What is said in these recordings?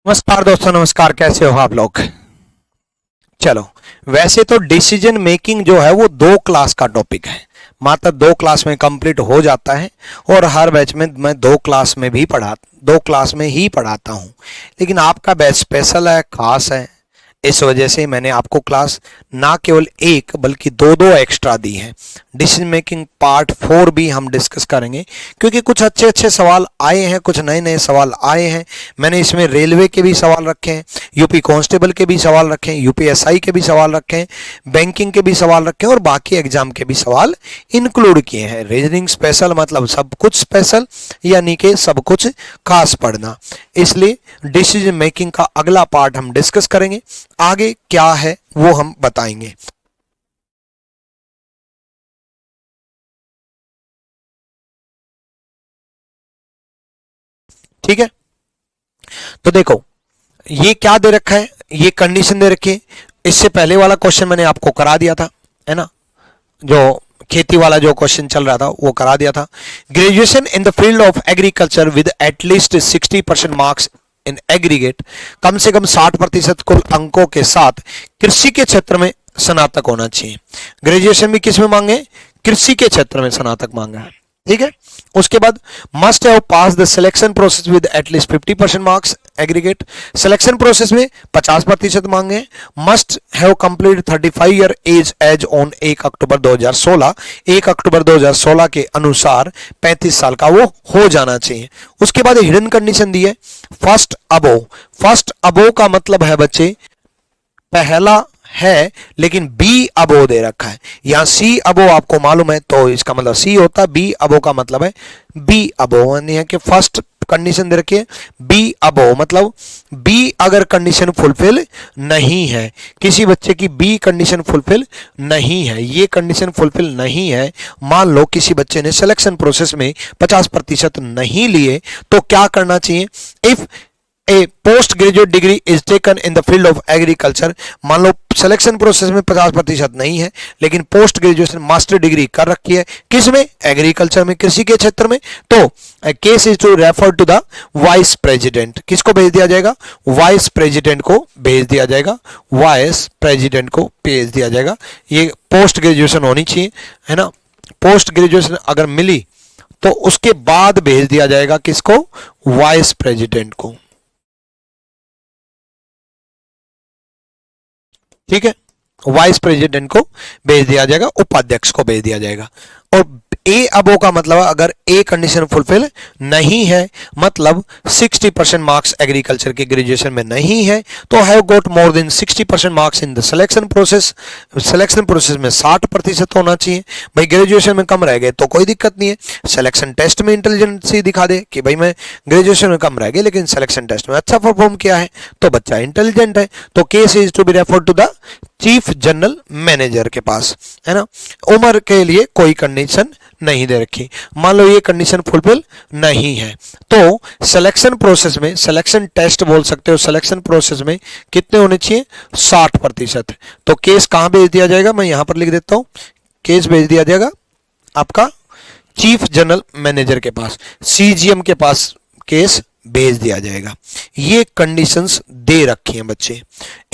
नमस्कार दोस्तों, नमस्कार। कैसे हो आप लोग? चलो, वैसे तो डिसीजन मेकिंग जो है वो 2 क्लास का टॉपिक है। मात्र 2 क्लास में कंप्लीट हो जाता है। और हर बैच में मैं 2 क्लास में ही पढ़ाता हूँ। लेकिन आपका बैच स्पेशल है, खास है। इस वजह से मैंने आपको क्लास ना केवल एक बल्कि दो दो एक्स्ट्रा दी है। डिसीजन मेकिंग पार्ट 4 भी हम डिस्कस करेंगे, क्योंकि कुछ अच्छे अच्छे सवाल आए हैं, कुछ नए नए सवाल आए हैं। मैंने इसमें रेलवे के भी सवाल रखे हैं, यूपी कांस्टेबल के भी सवाल रखे हैं, यूपीएसआई के भी सवाल रखे हैं, बैंकिंग के भी सवाल रखे हैं और बाकी एग्जाम के भी सवाल इंक्लूड किए हैं। रीजनिंग स्पेशल मतलब सब कुछ स्पेशल, यानी कि सब कुछ खास पढ़ना। इसलिए डिसीजन मेकिंग का अगला पार्ट हम डिस्कस करेंगे। आगे क्या है वो हम बताएंगे। ठीक है, तो देखो, ये क्या दे रखा है, ये कंडीशन दे रखी है। इससे पहले वाला क्वेश्चन मैंने आपको करा दिया था, है ना? जो खेती वाला जो क्वेश्चन चल रहा था वो करा दिया था। Graduation in the field of agriculture with at least 60% marks in aggregate, कम से कम 60% कुल अंकों के साथ कृषि के क्षेत्र में स्नातक होना चाहिए। ग्रेजुएशन भी किस में मांगे? कृषि के क्षेत्र में स्नातक मांगा है। ठीक है, उसके बाद must have pass the selection process with at least 50% marks aggregate. Selection process में 50% मांगे। Must have complete 35 year age age on 1 October 2016। 1 October 2016 के अनुसार 35 साल का वो हो जाना चाहिए। उसके बाद हिडन कंडीशन दी है, फर्स्ट अबो। फर्स्ट अबो का मतलब है बच्चे, पहला है लेकिन बी अबो दे रखा है। यहां सी अबो आपको मालूम है तो इसका मतलब सी होता है, बी अबो का मतलब है बी अबो। यानी है कि फर्स्ट कंडीशन दे रखी है बी अबो, मतलब बी अगर कंडीशन फुलफिल नहीं है, किसी बच्चे की बी कंडीशन फुलफिल नहीं है, ये कंडीशन फुलफिल नहीं है, मान लो किसी बच्चे ने सिलेक्शन प्रोसेस में 50% नहीं लिए, तो क्या करना चाहिए? If A post graduate degree is taken in the field of agriculture, मान लो सिलेक्शन प्रोसेस में 50% नहीं है लेकिन पोस्ट ग्रेजुएशन मास्टर डिग्री कर रखी है, किस में? एग्रीकल्चर में, कृषि के क्षेत्र में। तो case is to refer to the vice president. किसको भेज दिया जाएगा? वाइस प्रेसिडेंट को भेज दिया जाएगा। वाइस प्रेसिडेंट को भेज दिया जाएगा। ये पोस्ट ग्रेजुएशन होनी चाहिए, है ना? पोस्ट ग्रेजुएशन अगर मिली तो उसके बाद भेज दिया जाएगा किसको? वाइस प्रेसिडेंट को। ठीक है, वाइस प्रेसिडेंट को भेज दिया जाएगा, उपाध्यक्ष को भेज दिया जाएगा। और ए अबो का मतलब अगर ए कंडीशन फुलफिल नहीं है, मतलब 60% मार्क्स एग्रीकल्चर के ग्रेजुएशन में नहीं है, तो have got more than 60% marks in the selection process. Selection process में 60% होना चाहिए। भाई ग्रेजुएशन में कम रह गए तो कोई दिक्कत नहीं है, सिलेक्शन टेस्ट में इंटेलिजेंसी दिखा दे कि भाई मैं ग्रेजुएशन में कम रह गए लेकिन सिलेक्शन टेस्ट में अच्छा परफॉर्म किया है, तो बच्चा इंटेलिजेंट है। तो case is to be refer to the chief general manager के पास, है ना? उम्र के लिए कोई कंडीशन नहीं दे रखी। मान लो ये कंडीशन फुलफिल नहीं है, तो सिलेक्शन प्रोसेस में, सिलेक्शन टेस्ट बोल सकते हो, सिलेक्शन प्रोसेस में कितने होने चाहिए? 60%। तो केस कहां भेज दिया जाएगा? मैं यहां पर लिख देता हूं, केस भेज दिया जाएगा आपका चीफ जनरल मैनेजर के पास, सीजीएम के पास केस भेज दिया जाएगा। ये कंडीशंस दे रखी हैं बच्चे।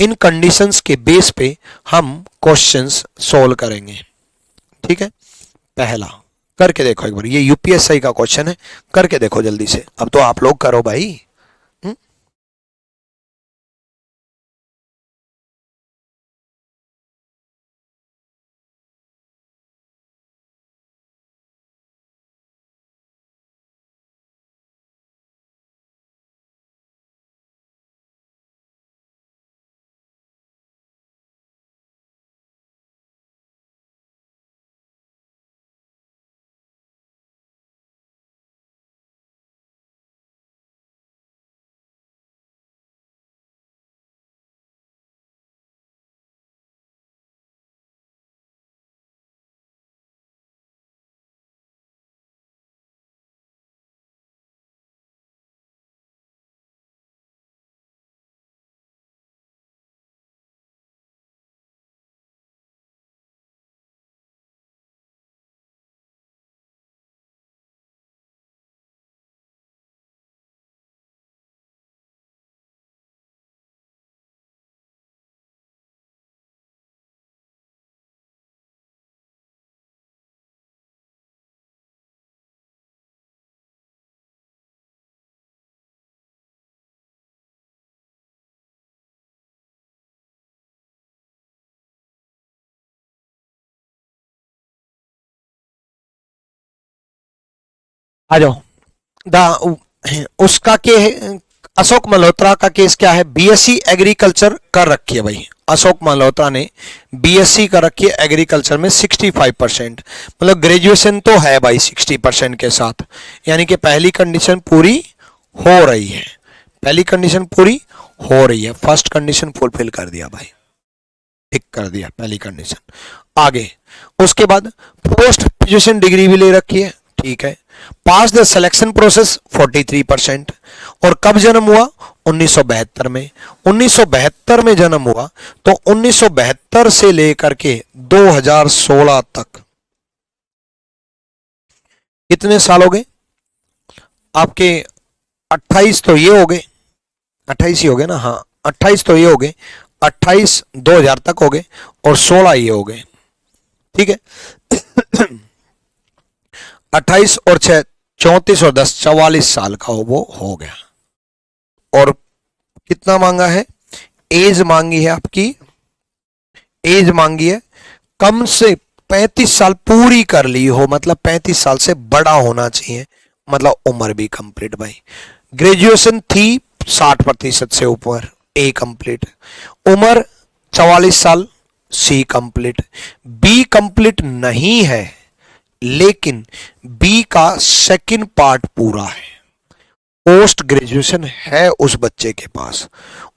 इन कंडीशंस के बेस पे हम क्वेश्चंस सॉल्व करेंगे। ठीक है, पहला करके देखो एक बार, ये यूपीएससी का क्वेश्चन है, करके देखो जल्दी से। अब तो आप लोग करो भाई। आ जाओ। उसका के अशोक मल्होत्रा का केस क्या है, बीएससी एग्रीकल्चर कर रखी है भाई, अशोक मल्होत्रा ने बीएससी कर रखी है एग्रीकल्चर में 65%, मतलब ग्रेजुएशन तो है भाई 60% के साथ, यानी कि पहली कंडीशन पूरी हो रही है, पहली कंडीशन पूरी हो रही है, फर्स्ट कंडीशन फुलफिल कर दिया भाई, टिक कर दिया पहली कंडीशन। आगे उसके बाद पोस्ट ग्रेजुएशन डिग्री भी ले रखी है, ठीक है, पास द सिलेक्शन प्रोसेस 43%, और कब जन्म हुआ 1972 में, 1972 में जन्म हुआ, तो 1972 से लेकर के 2016 तक कितने साल हो गए आपके, 28 तो ये हो गए, 28 ही हो गए ना, हाँ 28 तो ये हो गए, 28 2000 तक हो गए, और 16 ये हो गए, ठीक है। 28 और 6 34 और 10 44 साल का वो हो गया। और कितना मांगा है, एज मांगी है आपकी, एज मांगी है कम से 35 साल पूरी कर ली हो, मतलब 35 साल से बड़ा होना चाहिए, मतलब उम्र भी कंप्लीट भाई। ग्रेजुएशन थी 60% से ऊपर, ए कंप्लीट, उम्र 44 साल, सी कंप्लीट, बी कंप्लीट नहीं है लेकिन बी का सेकंड पार्ट पूरा है, पोस्ट ग्रेजुएशन है उस बच्चे के पास,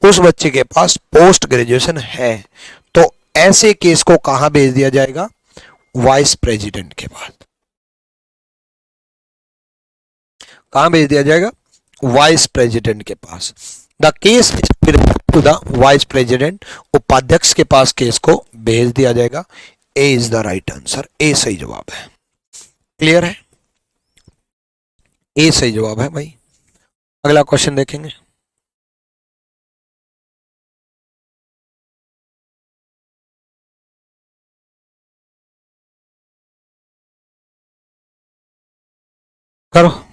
उस बच्चे के पास पोस्ट ग्रेजुएशन है, तो ऐसे केस को कहां भेज दिया जाएगा, वाइस प्रेसिडेंट के पास, कहां भेज दिया जाएगा, वाइस प्रेसिडेंट के पास। The case to the vice president, उपाध्यक्ष के पास केस को भेज दिया जाएगा। A is the right answer, A सही जवाब है, क्लियर है, ए सही जवाब है भाई। अगला क्वेश्चन देखेंगे, करो।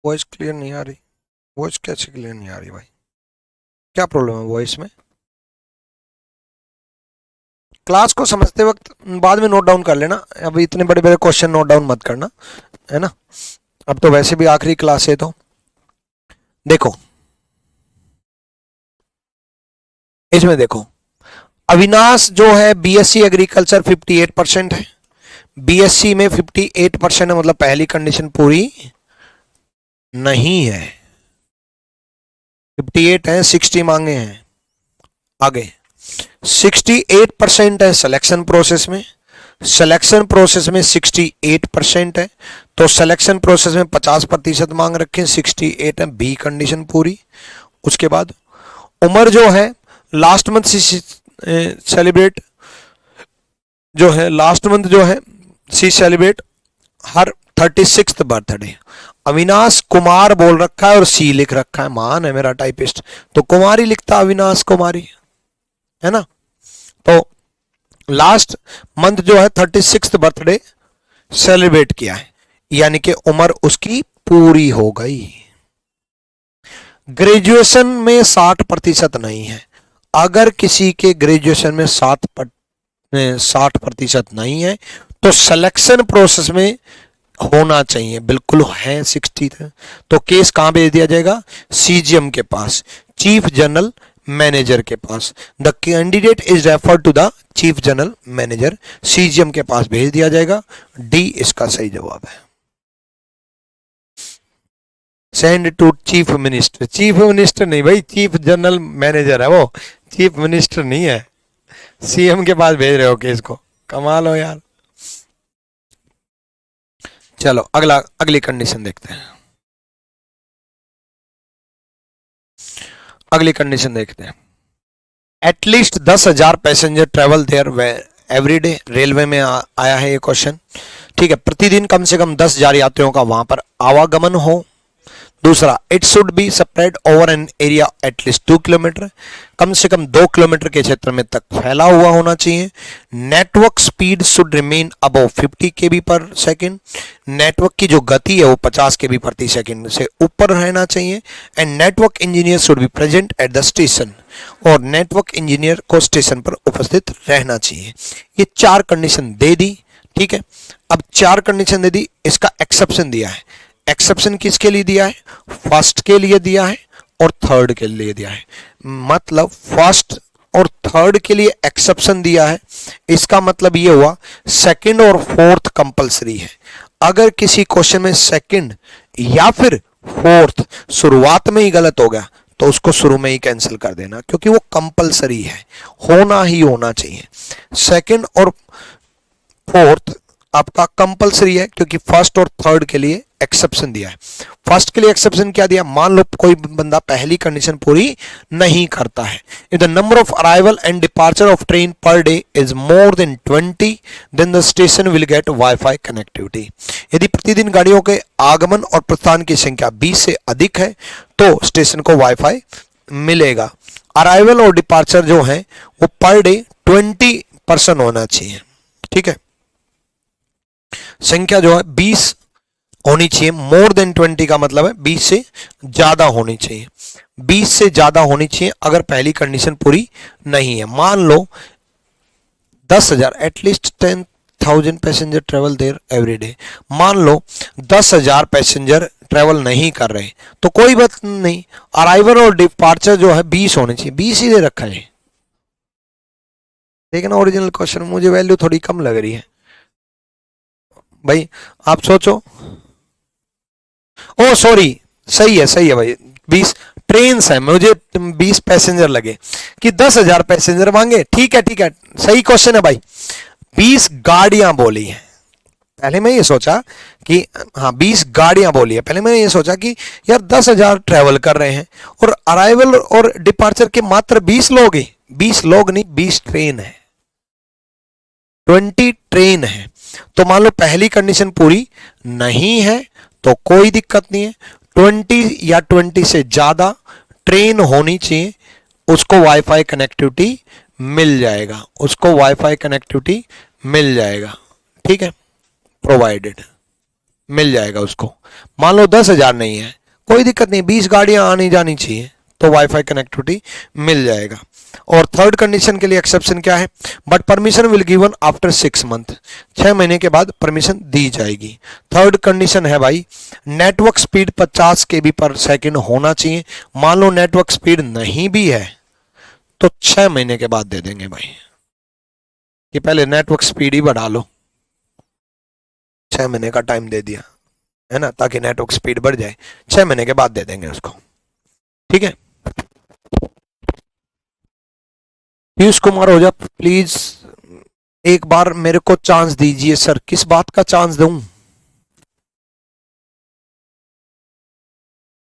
वॉइस क्लियर नहीं आ रही, वॉइस कैसे क्लियर नहीं आ रही भाई, क्या प्रॉब्लम है वॉइस में? क्लास को समझते वक्त बाद में नोट डाउन कर लेना, अब इतने बड़े बड़े क्वेश्चन नोट डाउन मत करना, है ना, अब तो वैसे भी आखिरी क्लास है। तो देखो इसमें देखो, अविनाश जो है बीएससी एग्रीकल्चर 58% है, बीएससी में 58% है, मतलब पहली कंडीशन पूरी नहीं है, 58 है, 60 मांगे हैं। आगे 68% है सिलेक्शन प्रोसेस में, सिलेक्शन प्रोसेस में 68% है, तो सिलेक्शन प्रोसेस में 50% मांग रखे, 68 है, बी कंडीशन पूरी। उसके बाद उम्र जो है लास्ट मंथ सेलिब्रेट जो है, लास्ट मंथ जो है सी सेलिब्रेट हर 36th बर्थडे, अविनाश कुमार बोल रखा है और सी लिख रखा है, मान है मेरा टाइपिस्ट, तो कुमारी लिखता, अविनाश कुमारी, है ना, तो लास्ट मंथ जो है 36th बर्थडे सेलिब्रेट किया है, यानी कि उम्र उसकी पूरी हो गई। ग्रेजुएशन में 60% नहीं है, अगर किसी के ग्रेजुएशन में 60% नहीं है तो सिलेक्शन प्रोसेस में होना चाहिए, बिल्कुल है 60 है, तो केस कहां भेज दिया जाएगा, सीजीएम के पास, चीफ जनरल मैनेजर के पास, the candidate is refer to the chief general manager, CGM के पास भेज दिया जाएगा, डी इसका सही जवाब है। Send to chief minister, chief minister नहीं भाई, चीफ जनरल मैनेजर है वो, चीफ मिनिस्टर नहीं है, सीएम के पास भेज रहे हो केस को, कमाल हो यार। चलो अगली कंडीशन देखते हैं, अगली कंडीशन देखते हैं, at least 10,000 passenger travel there every day, railway में आया है ये क्वेश्चन, ठीक है, प्रतिदिन कम से कम 10,000 यात्रियों का वहां पर आवागमन हो। दूसरा, it should be spread over an area at least 2 kilometre, कम से कम 2 किलोमीटर के क्षेत्र में तक फैला हुआ होना चाहिए। Network speed should remain above 50 केबी पर सेकेंड, नेटवर्क की जो गति है वो 50 केबी प्रति सेकेंड से ऊपर रहना चाहिए। And network engineer should be present at the station, और नेटवर्क इंजीनियर को स्टेशन पर उपस्थित रहना चाहिए। ये 4 कंडीशन दे दी, ठीक है। अब 4 कंडीशन दे दी, इसका एक्सेप्शन दिया है। एक्सेप्शन किसके लिए दिया है? फर्स्ट के लिए दिया है और थर्ड के लिए दिया है। मतलब फर्स्ट और थर्ड के लिए एक्सेप्शन दिया है, इसका मतलब ये हुआ सेकंड और फोर्थ कंपलसरी है। अगर किसी क्वेश्चन में सेकंड या फिर फोर्थ शुरुआत में ही गलत हो गया तो उसको शुरू में ही कैंसिल कर देना, क्योंकि वो कंपलसरी है, होना ही होना चाहिए। सेकंड और फोर्थ आपका कंपलसरी है, क्योंकि फर्स्ट और थर्ड के लिए एक्सेप्शन दिया है। फर्स्ट के लिए एक्सेप्शन क्या दिया? मान लो कोई बंदा पहली कंडीशन पूरी नहीं करता है। If the number of arrival and departure of train per day is more than 20 then the station will get wifi connectivity. यदि प्रतिदिन गाड़ियों के आगमन और प्रस्थान की संख्या 20 से अधिक है तो स्टेशन को वाईफाई मिलेगा। अराइवल और डिपार्चर जो है वो पर डे 20% होना चाहिए, ठीक है। संख्या जो है 20 होनी चाहिए। मोर देन 20 का मतलब है 20 से ज्यादा होनी चाहिए, 20 से ज्यादा होनी चाहिए अगर पहली कंडीशन पूरी नहीं है। मान लो 10,000, at least 10,000 passenger travel there every day. मान लो 10,000 पैसेंजर ट्रेवल नहीं कर रहे तो कोई बात नहीं, अराइवल और डिपार्चर जो है 20 होने चाहिए, 20 ही दे रखा है। देखना ओरिजिनल क्वेश्चन, मुझे वैल्यू थोड़ी कम लग रही है भाई, आप सोचो। ओ सॉरी, सही है भाई, 20 ट्रेन है, मुझे 20 पैसेंजर लगे कि 10,000 पैसेंजर मांगे। ठीक है ठीक है, सही क्वेश्चन है भाई। 20 गाड़ियां बोली हैं, पहले मैं ये सोचा कि हाँ 20 गाड़ियां बोली है, पहले मैंने ये सोचा कि यार 10,000 ट्रेवल कर रहे हैं और अराइवल और डिपार्चर के मात्र 20 लोग ही, 20 लोग नहीं 20 ट्रेन है, 20 ट्रेन है। तो मान लो पहली कंडीशन पूरी नहीं है तो कोई दिक्कत नहीं है, 20 या 20 से ज्यादा ट्रेन होनी चाहिए, उसको वाईफाई कनेक्टिविटी मिल जाएगा, उसको वाईफाई कनेक्टिविटी मिल जाएगा, ठीक है, प्रोवाइडेड मिल जाएगा उसको। मान लो 10,000 नहीं है, कोई दिक्कत नहीं, 20 गाड़ियां आनी जानी चाहिए तो वाईफाई कनेक्टिविटी मिल जाएगा। और थर्ड कंडीशन के लिए एक्सेप्शन क्या है? But permission will given after 6 month, 6 महीने के बाद परमिशन दी जाएगी। थर्ड कंडीशन है भाई, नेटवर्क स्पीड 50 केबी पर सेकेंड होना चाहिए। मान लो नेटवर्क स्पीड नहीं भी है तो 6 महीने के बाद दे देंगे भाई, कि पहले नेटवर्क स्पीड ही बढ़ा लो, 6 महीने का टाइम दे दिया है ना, ताकि नेटवर्क स्पीड बढ़ जाए, 6 महीने के बाद दे देंगे उसको, ठीक है। पीयूष कुमार ओझा प्लीज एक बार मेरे को चांस दीजिए सर। किस बात का चांस दूं?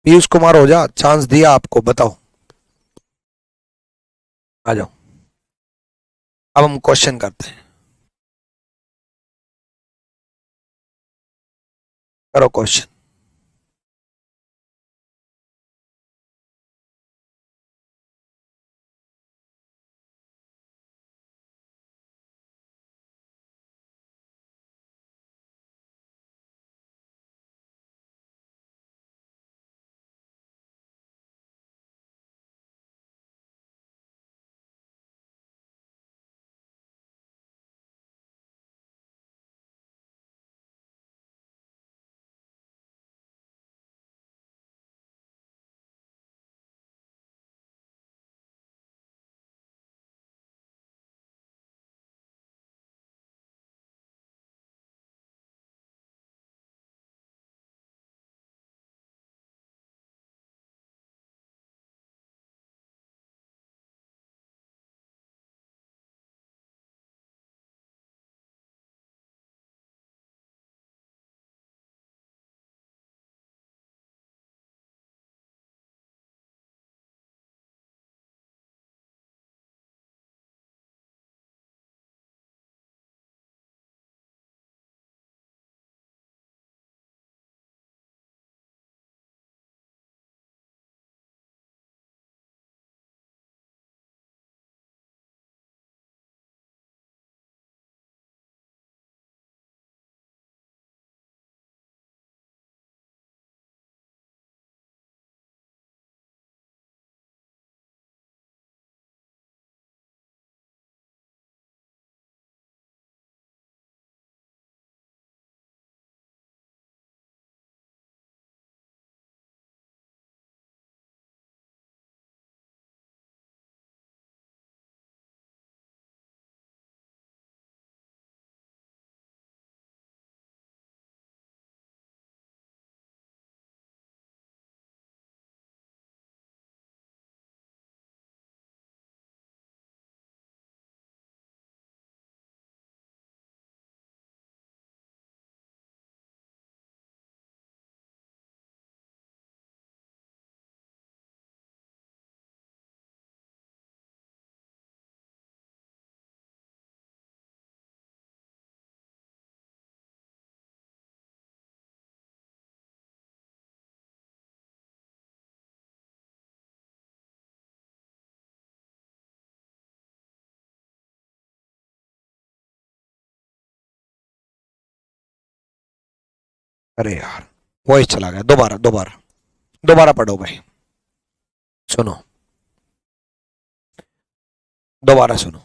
पीयूष कुमार ओझा चांस दिया आपको, बताओ, आ जाओ। अब हम क्वेश्चन करते हैं, करो क्वेश्चन। अरे यार वॉइस चला गया, दोबारा दोबारा दोबारा पढ़ो भाई, सुनो दोबारा सुनो।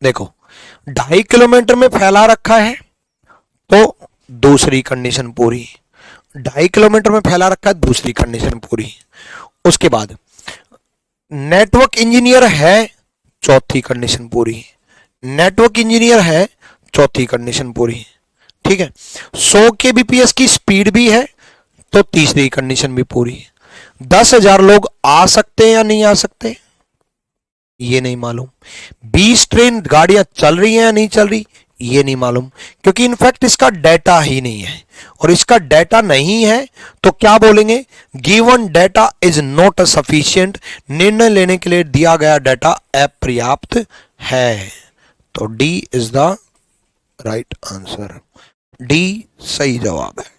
देखो 2.5 किलोमीटर में फैला रखा है तो दूसरी कंडीशन पूरी, 2.5 किलोमीटर में फैला रखा है दूसरी कंडीशन पूरी। उसके बाद नेटवर्क इंजीनियर है, चौथी कंडीशन पूरी, नेटवर्क इंजीनियर है, चौथी कंडीशन पूरी। ठीक है, 100 kbps की स्पीड भी है तो तीसरी कंडीशन भी पूरी। 10,000 लोग आ सकते हैं या नहीं आ सकते ये नहीं मालूम। 20 ट्रेन गाड़ियां चल रही हैं या नहीं चल रही ये नहीं मालूम, क्योंकि इनफैक्ट इसका डाटा ही नहीं है। और इसका डाटा नहीं है तो क्या बोलेंगे, given data is not sufficient, निर्णय लेने के लिए दिया गया डाटा अपर्याप्त है। तो D is the right answer, D सही जवाब है,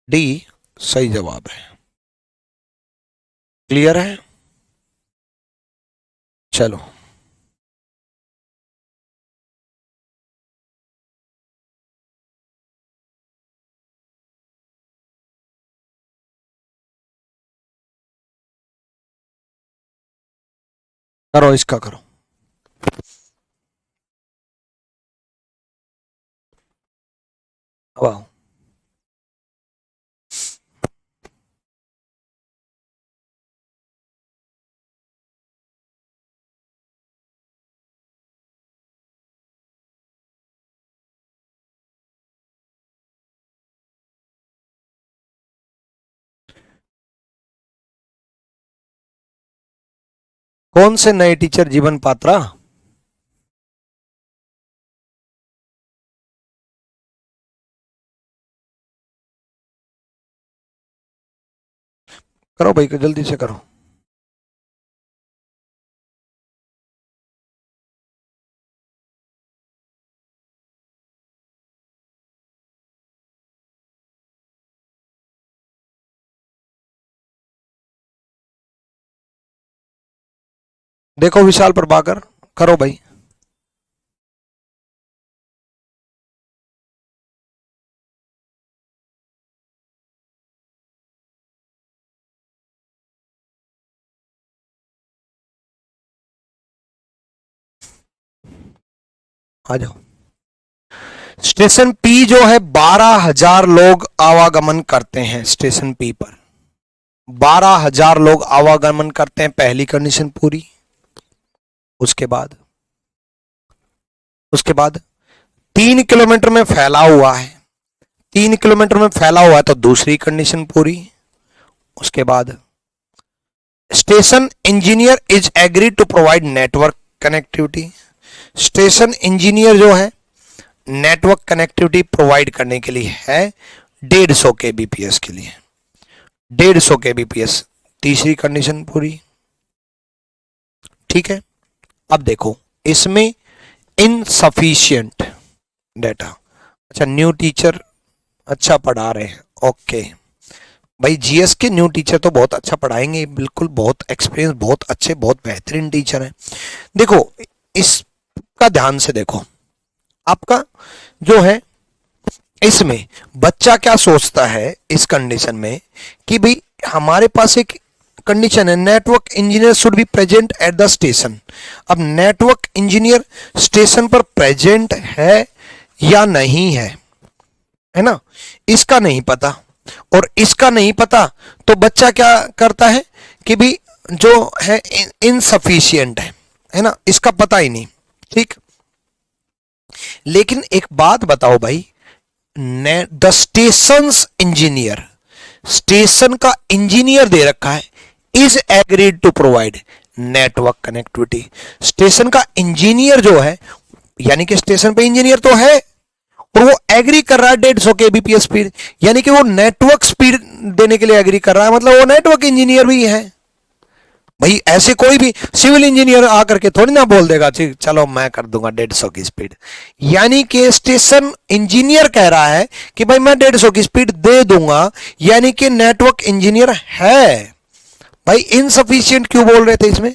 डी सही जवाब है। क्लियर है? चलो करो, इसका करो। वाह, कौन से नए टीचर जीवन पात्रा? करो भाई, जल्दी से करो। देखो विशाल प्रभाकर, करो भाई। आ जाओ। स्टेशन पी जो है 12,000 लोग आवागमन करते हैं, स्टेशन पी पर 12,000 लोग आवागमन करते हैं, पहली कंडीशन पूरी। उसके बाद 3 किलोमीटर में फैला हुआ है, 3 किलोमीटर में फैला हुआ है तो दूसरी कंडीशन पूरी। उसके बाद station engineer is agree to provide network connectivity, station engineer जो है नेटवर्क कनेक्टिविटी प्रोवाइड करने के लिए है 150 kbps के लिए, 150 kbps, तीसरी कंडीशन पूरी। ठीक है, अब देखो इसमें इनसफिशिएंट डाटा। अच्छा, न्यू टीचर अच्छा पढ़ा रहे हैं, ओके भाई। जीएस के न्यू टीचर तो बहुत अच्छा पढ़ाएंगे, बिल्कुल, बहुत एक्सपीरियंस, बहुत अच्छे, बहुत बेहतरीन टीचर हैं। देखो इसका ध्यान से देखो, आपका जो है इसमें बच्चा क्या सोचता है इस कंडीशन में कि भाई हमारे पास एक कंडीशन है, network engineer should be present at the station. अब नेटवर्क इंजीनियर स्टेशन पर प्रेजेंट है या नहीं है ना, इसका नहीं पता और इसका नहीं पता, तो बच्चा क्या करता है कि भी जो है इनसफिशिएंट है ना, इसका पता ही नहीं। ठीक, लेकिन एक बात बताओ भाई, द स्टेशंस इंजीनियर, स्टेशन का इंजीनियर दे रखा है, is agreed to provide network connectivity. Station का इंजीनियर जो है, यानी कि स्टेशन पे इंजीनियर तो है और वो एग्री कर रहा है 150 kbps स्पीड, यानी कि वो नेटवर्क स्पीड देने के लिए एग्री कर रहा है, मतलब वो नेटवर्क इंजीनियर भी है भाई। ऐसे कोई भी सिविल इंजीनियर आकर के थोड़ी ना बोल देगा चलो मैं कर दूंगा 150 की स्पीड। यानी कि स्टेशन इंजीनियर कह रहा है कि भाई मैं 150 की स्पीड दे दूंगा, यानी कि नेटवर्क इंजीनियर है भाई। इनसफिशिएंट क्यों बोल रहे थे इसमें,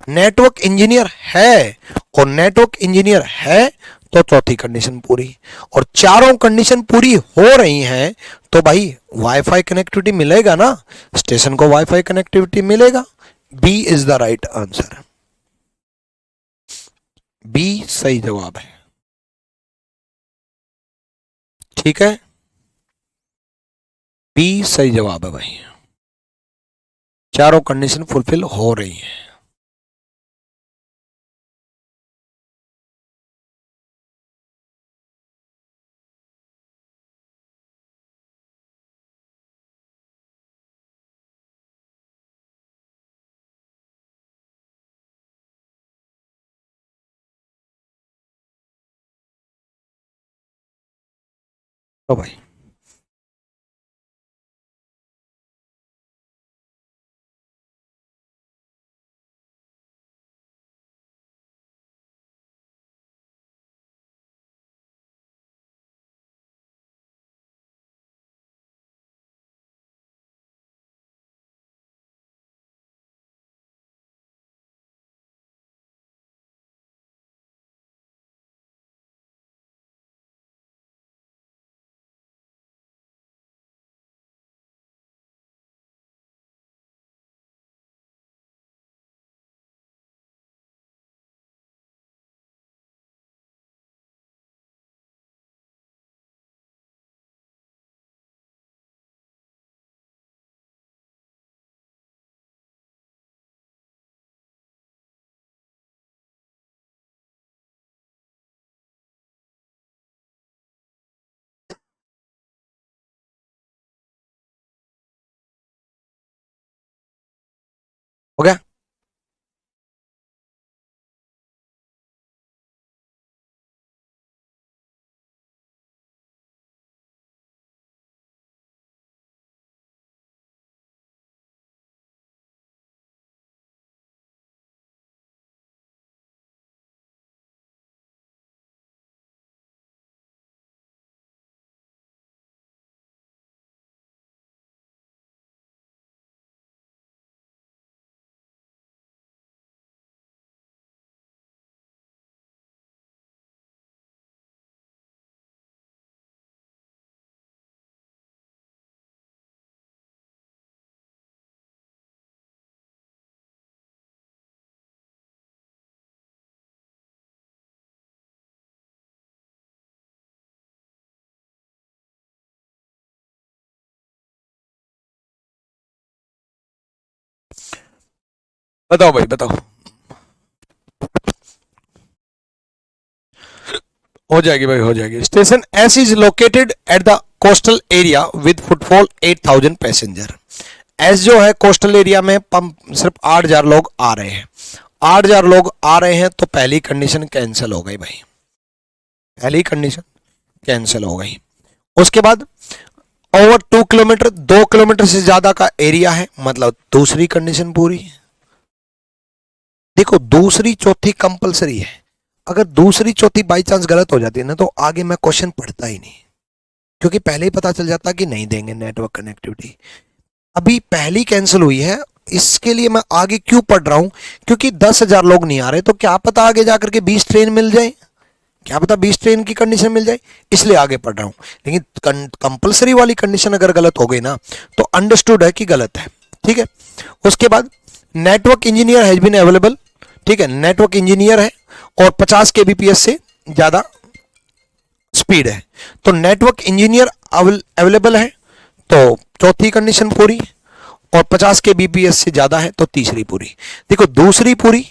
नेटवर्क इंजीनियर है, और नेटवर्क इंजीनियर है तो चौथी कंडीशन पूरी। और चारों कंडीशन पूरी हो रही हैं तो भाई वाईफाई कनेक्टिविटी मिलेगा ना, स्टेशन को वाईफाई कनेक्टिविटी मिलेगा। B is the right answer, B सही जवाब है। ठीक है, बी सही जवाब है भाई, चारों कंडीशन फुलफिल हो रही है। तो भाई हो गया। बताओ भाई बताओ। हो जाएगी भाई, हो जाएगी। Station S is located at the coastal area with footfall 8000 passenger. S जो है कोस्टल एरिया में पंप सिर्फ 8000 लोग आ रहे हैं, 8000 लोग आ रहे हैं तो पहली कंडीशन कैंसिल हो गई भाई, पहली कंडीशन कैंसिल हो गई। उसके बाद ओवर 2 किलोमीटर, 2 किलोमीटर से ज्यादा का एरिया है, मतलब दूसरी कंडीशन पूरी। देखो दूसरी चौथी कंपलसरी है, अगर दूसरी चौथी बाई चांस गलत हो जाती है ना तो आगे मैं क्वेश्चन पढ़ता ही नहीं, क्योंकि पहले ही पता चल जाता कि नहीं देंगे नेटवर्क कनेक्टिविटी। अभी पहली कैंसिल हुई है, इसके लिए मैं आगे क्यों पढ़ रहा हूं, क्योंकि 10,000 लोग नहीं आ रहे तो क्या पता आगे जाकर के 20 ट्रेन मिल जाए, क्या पता 20 ट्रेन की कंडीशन मिल जाए, इसलिए आगे पढ़ रहा हूं। लेकिन कंपलसरी वाली कंडीशन अगर गलत हो गई ना तो अंडरस्टूड है कि गलत है। ठीक है, उसके बाद network engineer has been available. ठीक है, नेटवर्क इंजीनियर है और 50 kbps से ज्यादा स्पीड है, तो नेटवर्क इंजीनियर अवेलेबल है तो चौथी कंडीशन पूरी, और 50 kbps से ज्यादा है तो तीसरी पूरी। देखो दूसरी पूरी,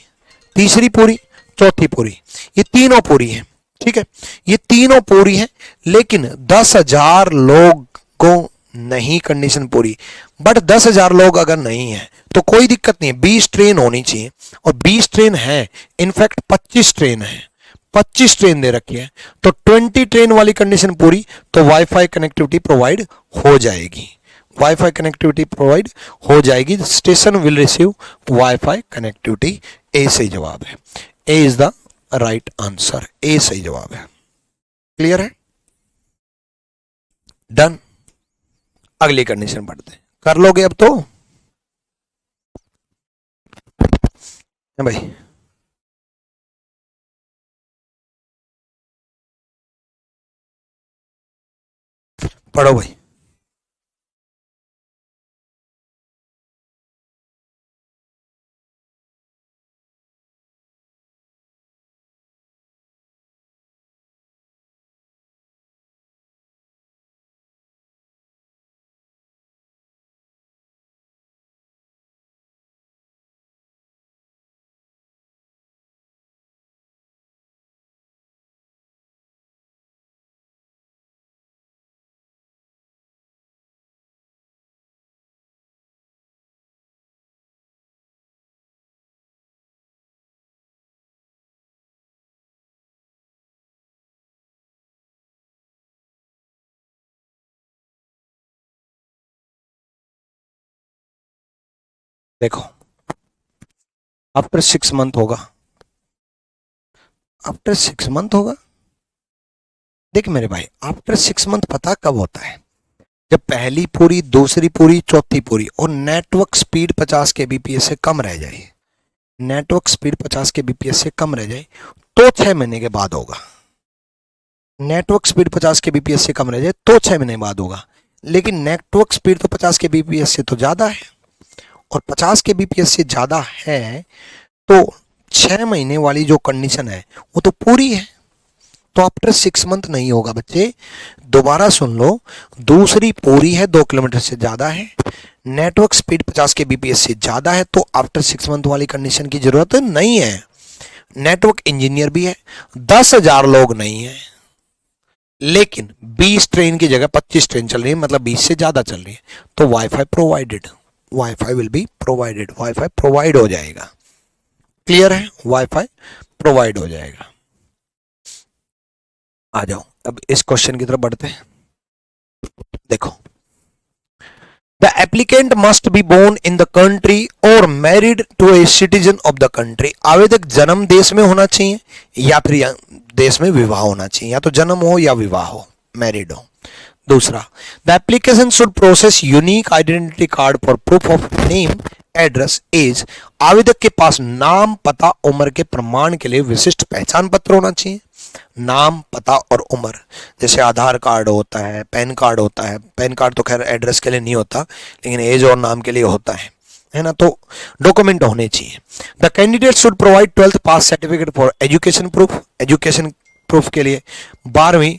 तीसरी पूरी, चौथी पूरी, ये तीनों पूरी है। ठीक है, ये तीनों पूरी है, लेकिन 10,000 लोग को नहीं कंडीशन पूरी। बट 10,000 लोग अगर नहीं है तो कोई दिक्कत नहीं है, 20 ट्रेन होनी चाहिए, और 20 ट्रेन है, इनफैक्ट 25 ट्रेन है, 25 ट्रेन दे रखी है, तो 20 ट्रेन वाली कंडीशन पूरी, तो वाईफाई कनेक्टिविटी प्रोवाइड हो जाएगी, वाईफाई कनेक्टिविटी प्रोवाइड हो जाएगी। Station will receive WiFi connectivity. A सही जवाब है, A is the right answer, A सही जवाब है। क्लियर है, डन। अगली कंडीशन पढ़ते हैं, कर लोगे अब तो भाई। पढ़ो भाई। देखो, आफ्टर 6 मंथ होगा, आफ्टर 6 मंथ होगा। देख मेरे भाई, आफ्टर 6 मंथ पता कब होता है? जब पहली पूरी, दूसरी पूरी, चौथी पूरी और नेटवर्क स्पीड 50 के बीपीएस से कम रह जाए, नेटवर्क स्पीड 50 के बीपीएस से कम रह जाए तो 6 महीने के बाद होगा। नेटवर्क स्पीड 50 के बीपीएस से कम रह जाए तो 6 महीने बाद होगा। लेकिन नेटवर्क स्पीड तो 50 के बीपीएस से तो ज्यादा है, और 50 के बीपीएस से ज्यादा है तो 6 महीने वाली जो कंडीशन है वो तो पूरी है, तो आफ्टर 6 मंथ नहीं होगा बच्चे। दोबारा सुन लो, दूसरी पूरी है, 2 किलोमीटर से ज्यादा है, नेटवर्क स्पीड 50 के बीपीएस से ज्यादा है, तो आफ्टर 6 मंथ वाली कंडीशन की जरूरत नहीं है। नेटवर्क इंजीनियर भी है, 10,000 लोग नहीं है, लेकिन 20 ट्रेन की जगह 25 ट्रेन चल रही है, मतलब 20 से ज्यादा चल रही है, तो wifi provided, wifi will be provided, wifi provide हो जाएगा। क्लियर है? वाईफाई प्रोवाइड हो जाएगा। आ जाओ अब इस क्वेश्चन की तरफ बढ़ते हैं। देखो, the applicant must be born in the country और married to a citizen of the country. आवेदक जन्म देश में होना चाहिए या फिर देश में विवाह होना चाहिए, या तो जन्म हो या विवाह हो, मैरिड हो। दूसरा, the application should process unique identity card for proof of name address age. आवेदक के पास नाम, पता, उम्र के प्रमाण के लिए विशिष्ट पहचान पत्र होना चाहिए। नाम, पता और उम्र, जैसे आधार कार्ड होता है, पैन कार्ड होता है। पैन कार्ड तो खैर एड्रेस के लिए नहीं होता, लेकिन एज और नाम के लिए होता है ना, तो डॉक्यूमेंट होने चाहिए। The candidate should provide 12th pass certificate for education proof. Education proof के लिए 12वीं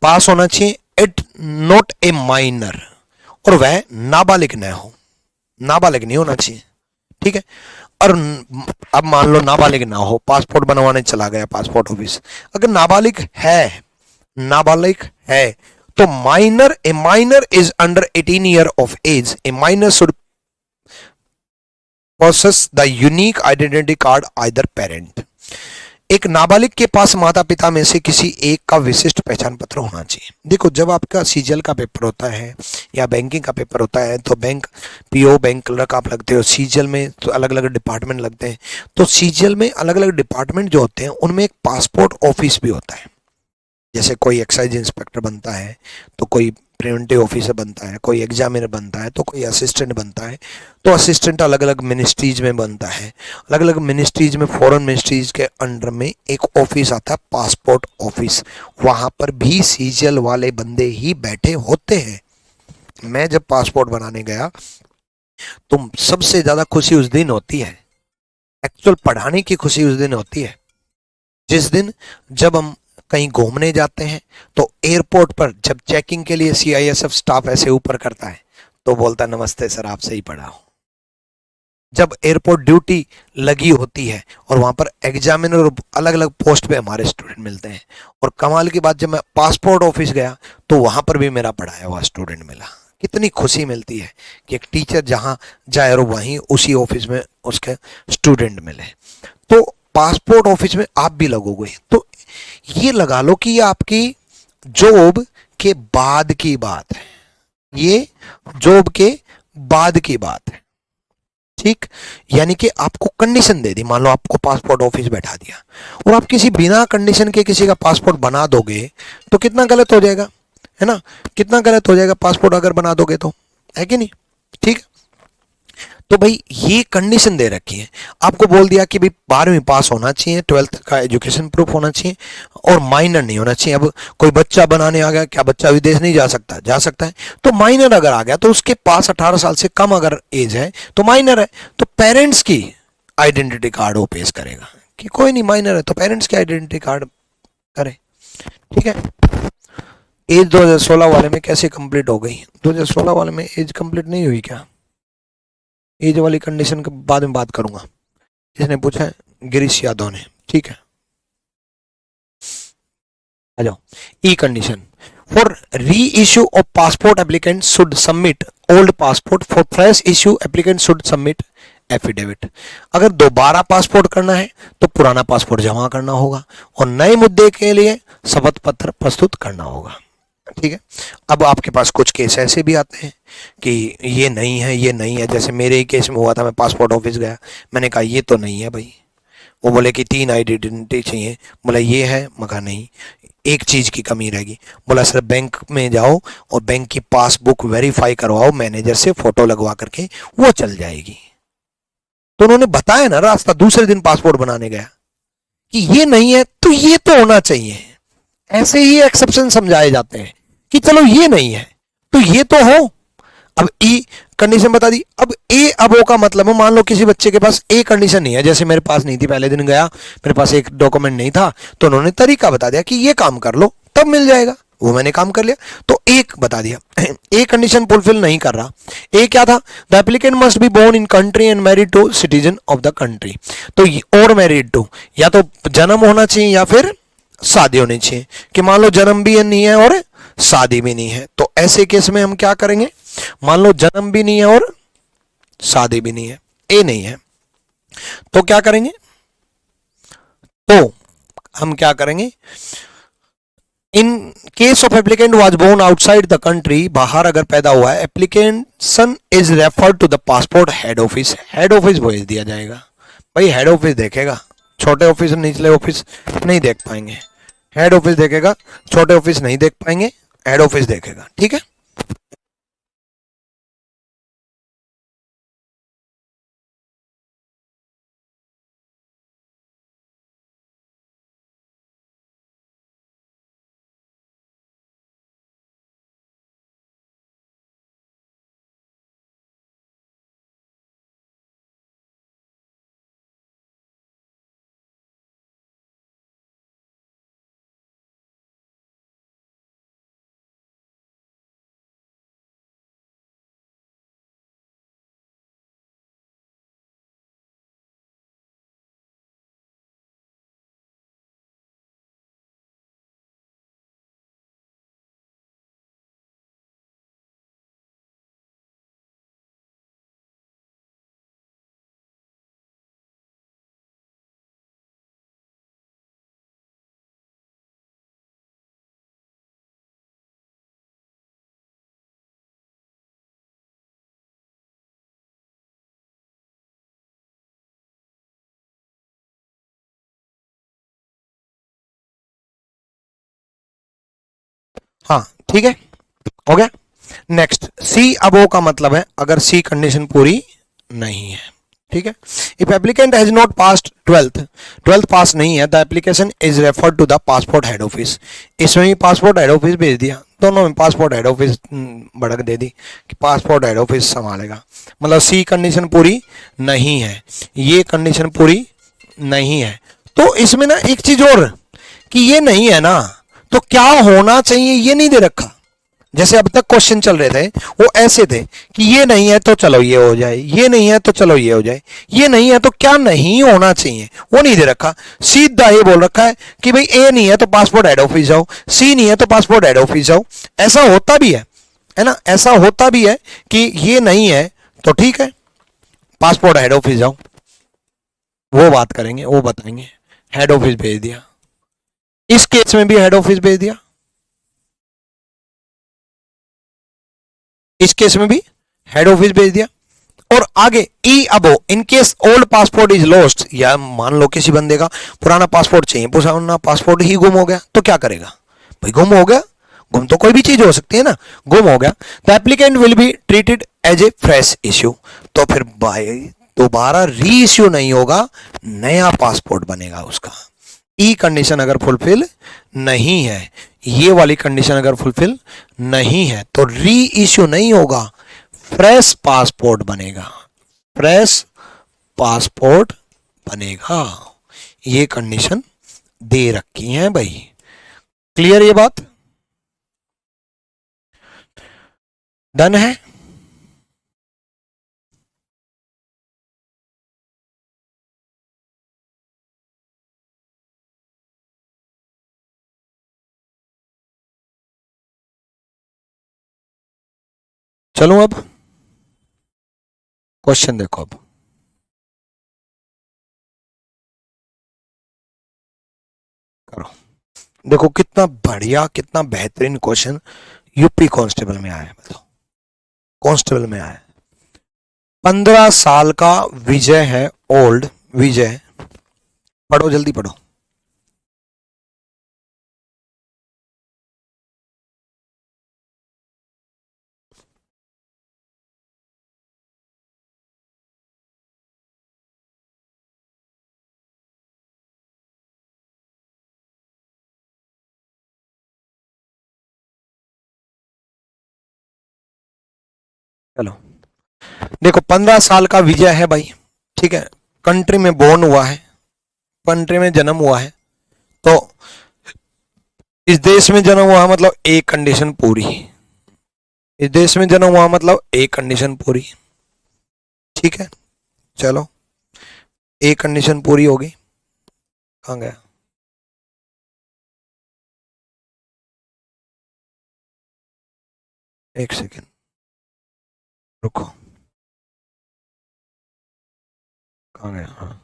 पास होना चाहिए। इट नॉट ए माइनर, और वह नाबालिग न हो, नाबालिग नहीं होना चाहिए, ठीक है। और अब मान लो नाबालिग ना हो, पासपोर्ट बनवाने चला गया पासपोर्ट ऑफिस, अगर नाबालिग है, नाबालिग है तो minor, a minor is under 18 year of age, a minor should process the unique identity card either parent. एक नाबालिग के पास माता पिता में से किसी एक का विशिष्ट पहचान पत्र होना चाहिए। देखो, जब आपका सीजीएल का पेपर होता है या बैंकिंग का पेपर होता है तो बैंक पीओ, बैंक क्लर्क आप लगते हो। सीजीएल में तो अलग अलग डिपार्टमेंट लगते हैं, तो सीजीएल में अलग अलग डिपार्टमेंट जो होते हैं उनमें एक पासपोर्ट ऑफिस भी होता है। जैसे कोई एक्साइज इंस्पेक्टर बनता है तो कोई प्रिवेंटिव ऑफिसर बनता है, कोई एग्जामिनर बनता है तो कोई असिस्टेंट बनता है, तो असिस्टेंट अलग अलग मिनिस्ट्रीज में बनता है। अलग अलग मिनिस्ट्रीज में, फॉरेन मिनिस्ट्रीज के अंडर में एक ऑफिस आता है पासपोर्ट ऑफिस, वहां पर भी सीजीएल वाले बंदे ही बैठे होते हैं। मैं जब पासपोर्ट बनाने गया तो सबसे ज्यादा खुशी उस दिन होती है, एक्चुअल पढ़ाने की खुशी उस दिन होती है जिस दिन जब हम कहीं घूमने जाते हैं तो एयरपोर्ट पर जब चेकिंग के लिए सीआईएसएफ स्टाफ ऐसे ऊपर करता है तो बोलता नमस्ते सर, आपसे ही पढ़ा हूं। जब एयरपोर्ट ड्यूटी लगी होती है और वहां पर एग्जामिनर अलग अलग पोस्ट पे हमारे स्टूडेंट मिलते हैं, और कमाल की बात, जब मैं पासपोर्ट ऑफिस गया तो वहां पर भी मेरा पढ़ाया हुआ स्टूडेंट मिला। कितनी खुशी मिलती है कि एक टीचर जहां जाए और वहीं उसी ऑफिस में उसके स्टूडेंट मिले। तो पासपोर्ट ऑफिस में आप भी लगोगे, तो ये लगा लो कि ये आपकी जॉब के बाद की बात है, ये जॉब के बाद की बात है, ठीक। यानी कि आपको कंडीशन दे दी, मान लो आपको पासपोर्ट ऑफिस बैठा दिया और आप किसी बिना कंडीशन के किसी का पासपोर्ट बना दोगे तो कितना गलत हो जाएगा, है ना, कितना गलत हो जाएगा पासपोर्ट अगर बना दोगे तो, है कि नहीं, ठीक। तो भाई ये कंडीशन दे रखी है, आपको बोल दिया कि भाई 12वीं पास होना चाहिए, 12th का एजुकेशन प्रूफ होना चाहिए और माइनर नहीं होना चाहिए। अब कोई बच्चा बनाने आ गया, क्या बच्चा विदेश नहीं जा सकता? जा सकता है। तो माइनर अगर आ गया तो उसके पास 18 साल से कम अगर एज है तो माइनर है, तो पेरेंट्स की आइडेंटिटी कार्ड वो पेश करेगा कि कोई नहीं माइनर है तो पेरेंट्स की आइडेंटिटी कार्ड करे। ठीक है। एज 2016 वाले में कैसे कंप्लीट हो गई? 2016 वाले में एज कंप्लीट नहीं हुई क्या? एज वाली कंडीशन के बाद में बात करूंगा। इसने पूछा है गिरीश यादव ने। ठीक है, आ जाओ। ई condition for reissue of passport applicant should submit old passport, for fresh issue applicant should submit affidavit. अगर दोबारा पासपोर्ट करना है तो पुराना पासपोर्ट जमा करना होगा और नए मुद्दे के लिए शपथ पत्र प्रस्तुत करना होगा। ठीक है। अब आपके पास कुछ केस ऐसे भी आते हैं कि ये नहीं है, ये नहीं है। जैसे मेरे ही केस में हुआ था, मैं पासपोर्ट ऑफिस गया, मैंने कहा ये तो नहीं है भाई। वो बोले कि 3 आइडेंटिटी चाहिए। बोला ये है, मगर नहीं, एक चीज की कमी रहेगी। बोला सर बैंक में जाओ और बैंक की पासबुक वेरीफाई करवाओ मैनेजर से, फोटो लगवा करके, वो चल जाएगी। तो उन्होंने बताया ना रास्ता, दूसरे दिन पासपोर्ट बनाने गया कि ये नहीं है तो ये तो होना चाहिए। ऐसे ही एक्सेप्शन समझाए जाते हैं कि चलो ये नहीं है तो ये तो हो। अब ई कंडीशन बता दी। अब ए अब ओ का मतलब है, मान लो किसी बच्चे के पास ए कंडीशन नहीं है, जैसे मेरे पास नहीं थी, पहले दिन गया मेरे पास एक डॉक्यूमेंट नहीं था, तो उन्होंने तरीका बता दिया कि ये काम कर लो तब मिल जाएगा। वो मैंने काम कर लिया, तो एक बता दिया। ए कंडीशन फुलफिल नहीं कर रहा। ए क्या था? The applicant must be born in country and married to citizen of the country. तो और मैरिड टू, या तो जन्म होना चाहिए या फिर शादी होनी चाहिए। कि मान लो जन्म भी नहीं है और शादी भी नहीं है, तो ऐसे केस में हम क्या करेंगे? मान लो जन्म भी नहीं है और शादी भी नहीं है, ए नहीं है, तो क्या करेंगे? तो हम क्या करेंगे? In case of applicant was born outside the country, बाहर अगर पैदा हुआ है, application is referred to the passport head office. Head office भेज दिया जाएगा। भाई हेड ऑफिस देखेगा, छोटे ऑफिस निचले ऑफिस नहीं देख पाएंगे। हेड ऑफिस देखेगा, छोटे ऑफिस नहीं देख पाएंगे, हेड ऑफिस देखेगा। ठीक है। हाँ ठीक है, हो गया। नेक्स्ट सी अब ओ का मतलब है अगर सी कंडीशन पूरी नहीं है। ठीक है। If applicant has not passed 12th pass नहीं है, the application is referred to the passport head office. इसमें ही पासपोर्ट हेड ऑफिस भेज दिया, दोनों में पासपोर्ट हेड ऑफिस भड़क दे दी कि पासपोर्ट हेड ऑफिस संभालेगा। मतलब सी कंडीशन पूरी नहीं है, ये कंडीशन पूरी नहीं है। तो इसमें ना एक चीज और कि ये नहीं है ना, तो क्या होना चाहिए ये नहीं दे रखा। जैसे अब तक क्वेश्चन चल रहे थे वो ऐसे थे कि ये नहीं है तो चलो ये हो जाए, ये नहीं है तो चलो ये हो जाए, ये नहीं है तो क्या नहीं होना चाहिए वो नहीं दे रखा। सीधा ये बोल रखा है कि भाई ए नहीं है तो पासपोर्ट हेड ऑफिस जाओ, सी नहीं है तो पासपोर्ट हेड ऑफिस जाओ। ऐसा होता भी है ना, ऐसा होता भी है कि ये नहीं है तो ठीक है पासपोर्ट हेड ऑफिस जाओ, वो बात करेंगे, वो बताएंगे। हेड ऑफिस भेज दिया, इस केस में भी हेड ऑफिस भेज दिया, इस केस में भी हेड ऑफिस भेज दिया। और आगे ई अबो in case old passport is lost, या मान लो किसी बंदे का पुराना पासपोर्ट चाहिए, पुराना पासपोर्ट ही गुम हो गया तो क्या करेगा? भाई गुम हो गया, गुम तो कोई भी चीज हो सकती है ना, गुम हो गया। The applicant will be treated as a fresh issue, तो फिर भाई दोबारा री इश्यू नहीं होगा, नया पासपोर्ट बनेगा उसका। ई कंडीशन अगर फुलफिल नहीं है, ये वाली कंडीशन अगर फुलफिल नहीं है तो री इश्यू नहीं होगा, फ्रेश पासपोर्ट बनेगा, फ्रेश पासपोर्ट बनेगा। ये कंडीशन दे रखी है भाई। क्लियर ये बात? डन है? चलूं अब? क्वेश्चन देखो अब। करो। देखो कितना बढ़िया, कितना बेहतरीन क्वेश्चन यूपी कांस्टेबल में आया है। बताओ, कांस्टेबल में आया है। 15 साल का विजय है, ओल्ड विजय। पढ़ो, जल्दी पढ़ो। चलो देखो, 15 साल का विजय है भाई, ठीक है, कंट्री में बोर्न हुआ है, कंट्री में जन्म हुआ है, तो इस देश में जन्म हुआ मतलब एक कंडीशन पूरी, इस देश में जन्म हुआ मतलब एक कंडीशन पूरी, ठीक है। चलो, एक कंडीशन पूरी होगी। कहाँ गया? एक सेकेंड रुको, कहाँ गया? हाँ,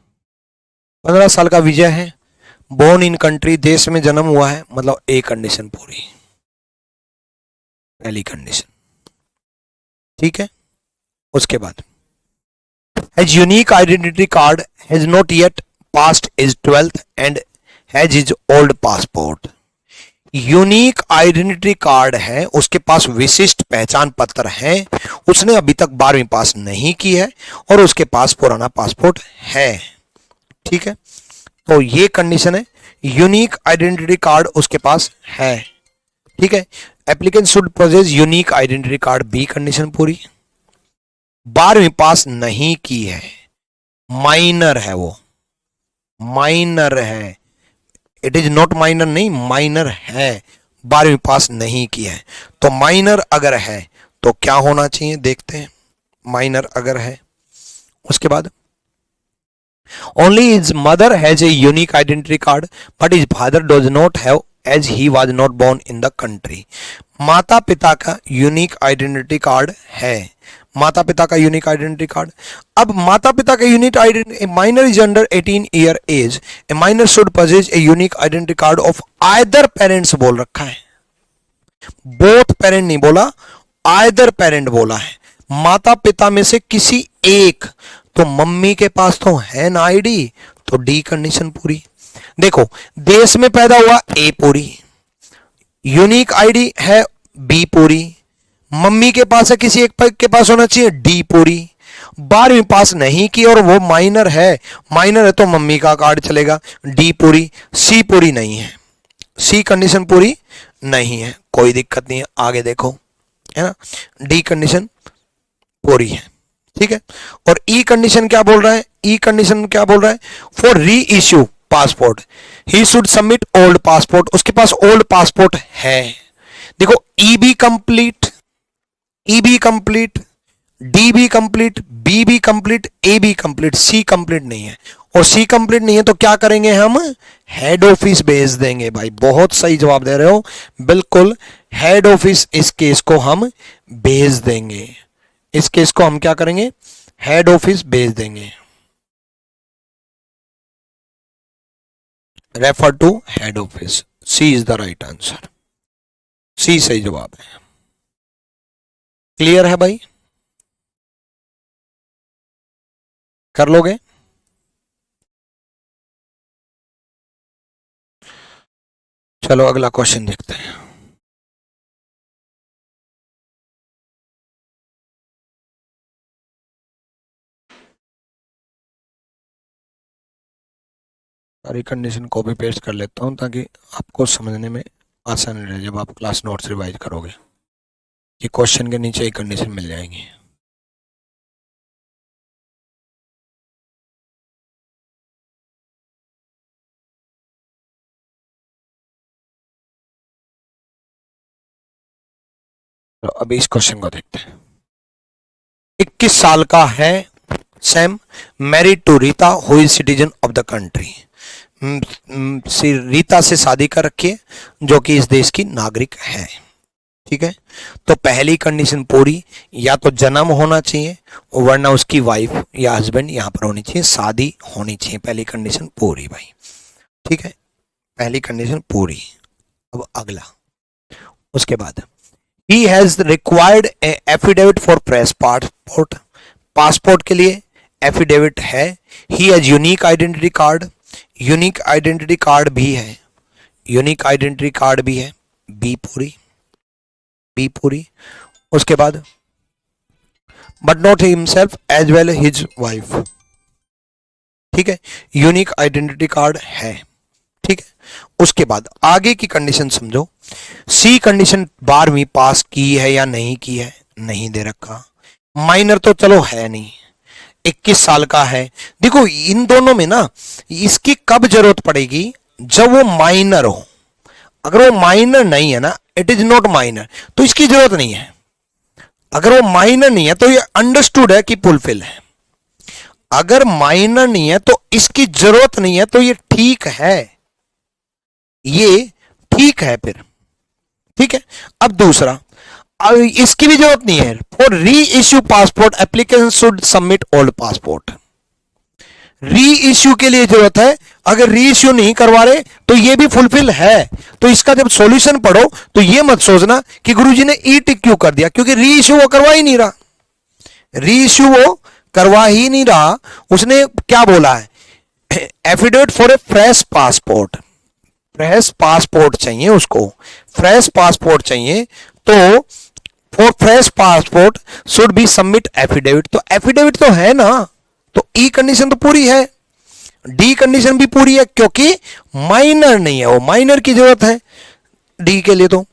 15 साल का विजय है, बोर्न इन कंट्री, देश में जन्म हुआ है, मतलब एक कंडीशन पूरी, पहली कंडीशन, ठीक है। उसके बाद has unique identity card, has not yet past is 12th and has is old passport. Unique identity card है, उसके पास विशिष्ट पहचान पत्र है, उसने अभी तक 12वीं पास नहीं की है और उसके पास पुराना पासपोर्ट है, ठीक है। तो ये कंडीशन है, यूनिक आइडेंटिटी कार्ड उसके पास है, ठीक है। Applicant should produce unique identity card, बी कंडीशन पूरी। 12वीं पास नहीं की है, माइनर है वो, माइनर है, इट इज नॉट माइनर, नहीं माइनर है, 12वीं पास नहीं की है। तो माइनर अगर है तो क्या होना चाहिए, देखते हैं। माइनर अगर है, उसके बाद only his mother has a unique identity card but his father does not have as he was not born in the country. माता पिता का यूनिक आइडेंटिटी कार्ड है, माता पिता का यूनिक आइडेंटिटी कार्ड। अब माता पिता का unique identity, minor is under 18 year age, a minor should possess a unique identity card of either parents बोल रखा है, बोथ पेरेंट नहीं बोला, आइदर पेरेंट बोला है, माता पिता में से किसी एक। तो मम्मी के पास तो है ना आईडी, तो डी कंडीशन पूरी। देखो, देश में पैदा हुआ, ए पूरी, यूनिक आईडी है, बी पूरी, मम्मी के पास है, किसी एक के पास होना चाहिए, डी पूरी। 12वीं पास नहीं की और वो माइनर है, माइनर है तो मम्मी का कार्ड चलेगा, डी पूरी। सी पूरी नहीं है, सी कंडीशन पूरी नहीं है, कोई दिक्कत नहीं है, आगे देखो, है ना, डी कंडीशन पूरी है, ठीक है। और ई कंडीशन क्या बोल रहा है, ई कंडीशन क्या बोल रहा है, for reissue passport he should submit old passport, उसके पास ओल्ड पासपोर्ट है। देखो, E B complete, E B complete, D B complete, B B complete, A B complete, C complete नहीं है। और सी कंप्लीट नहीं है तो क्या करेंगे हम, हेड ऑफिस भेज देंगे। भाई बहुत सही जवाब दे रहे हो, बिल्कुल, हेड ऑफिस इस केस को हम भेज देंगे, इस केस को हम क्या करेंगे, हेड ऑफिस भेज देंगे, refer to head office. C is the right answer, C सही जवाब है। क्लियर है भाई? कर लोगे? चलो अगला क्वेश्चन देखते हैं। सारी कंडीशन कॉपी पेस्ट कर लेता हूँ ताकि आपको समझने में आसान रहे जब आप क्लास नोट्स रिवाइज करोगे, कि क्वेश्चन के नीचे ही कंडीशन मिल जाएगी। तो अभी इस क्वेश्चन को देखते हैं। 21 साल का है Sam, married to Rita who is citizen of the country. Rita से शादी कर रखी है जो कि इस देश की नागरिक है। ठीक है, तो पहली कंडीशन पूरी, या तो जन्म होना चाहिए वरना उसकी वाइफ या हस्बैंड यहां पर होनी चाहिए, शादी होनी चाहिए, पहली कंडीशन पूरी भाई। ठीक है, पहली कंडीशन पूरी। अब अगला, उसके बाद he has required affidavit for press passport. Passport के लिए एफिडेविट है। He has unique identity card, unique identity card भी है, यूनिक आइडेंटिटी कार्ड भी है। बी पूरी, बी पूरी। उसके बाद but not himself as well his wife. ठीक है, यूनिक आइडेंटिटी कार्ड है। ठीक है, उसके बाद आगे की कंडीशन समझो। सी कंडीशन 12वीं पास की है या नहीं की है, नहीं दे रखा। माइनर तो चलो है नहीं, 21 साल का है। देखो इन दोनों में ना इसकी कब जरूरत पड़ेगी, जब वो माइनर हो। अगर वो माइनर नहीं है ना, इट इज नॉट माइनर, तो इसकी जरूरत नहीं है। अगर वो माइनर नहीं है तो ये अंडरस्टूड है कि फुलफिल है। अगर माइनर नहीं है तो इसकी जरूरत नहीं है, तो ये ठीक है, ये ठीक है फिर। ठीक है, अब दूसरा, अब इसकी भी जरूरत नहीं है। For reissue passport application should submit old passport. री इश्यू के लिए जरूरत है, अगर री इश्यू नहीं करवा रहे तो ये भी फुलफिल है। तो इसका जब सॉल्यूशन पढ़ो तो ये मत सोचना कि गुरुजी ने ई टिक क्यों कर दिया, क्योंकि री इश्यू वो करवा ही नहीं रहा, री इश्यू वो करवा ही नहीं रहा। उसने क्या बोला है, affidavit for a fresh passport, fresh passport चाहिए उसको, फ्रेश पासपोर्ट चाहिए। तो for fresh passport should be submit affidavit, तो एफिडेविट तो है ना, तो ई कंडीशन तो पूरी है। डी कंडीशन भी पूरी है क्योंकि माइनर नहीं है, वो माइनर की जरूरत है डी के लिए। तो